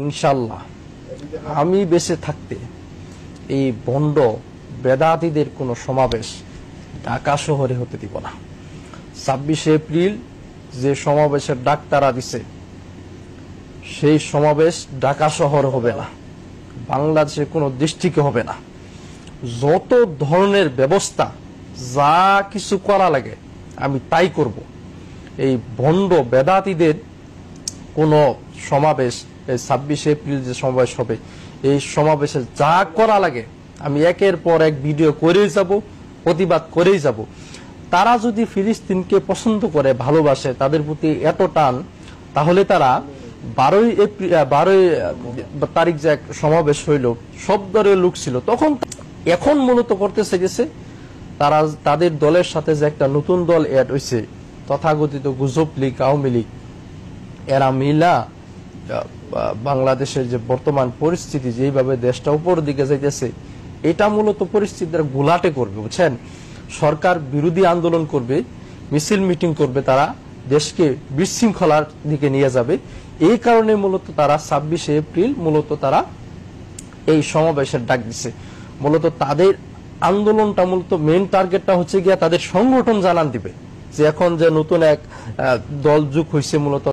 ইনশাআল্লাহ আমি বেঁচে থাকতে এই ভণ্ড বেদাতীদের কোনো সমাবেশ ঢাকা শহরে হতে দিব না। 26 এপ্রিল যে সমাবেশের ডাক তারা দিছে সেই সমাবেশ ঢাকা শহরে হবে না, বাংলাদেশের কোনো ডিস্ট্রিক্টে হবে না। যত ধরনের ব্যবস্থা যা কিছু করা লাগে আমি তাই করব। এই ভণ্ড বেদাতীদের কোনো সমাবেশ এই 26 এপ্রিল যে সমাবেশ হবে এই সমাবেশে যা করা লাগে আমি একের পর এক ভিডিও করেই যাব, প্রতিবাদ করেই যাব। তারা যদি ফিলিস্তিনকে পছন্দ করে, ভালোবাসে, তাদের প্রতি এত টান, তাহলে তারা 12 তারিখ যে এক সমাবেশ হইল সব দলের লোক ছিল তখন, এখন মূলত করতে চাইছে তারা তাদের দলের সাথে যে একটা নতুন দল অ্যাড হয়েছে তথাকথিত গুজব লীগ, আওয়ামী লীগ, এরা মিলা বাংলাদেশের যে বর্তমান পরিস্থিতি যেভাবে দেশটা উপরের দিকে যাইতেছে এটা মূলত পরিস্থিতির ঘোলাটে করবে, বুঝছেন। সরকার বিরোধী আন্দোলন করবে, মিছিল মিটিং করবে, তারা দেশকে বিশৃঙ্খলার দিকে নিয়ে যাবে। এই কারণে মূলত তারা 26 এপ্রিল মূলত তারা এই সমাবেশের ডাক দিছে। মূলত তাদের আন্দোলনটা মূলত মেইন টার্গেটটা হচ্ছে গিয়া তাদের সংগঠন জানান দিবে যে এখন যে নতুন এক দল যুগ হয়েছে মূলত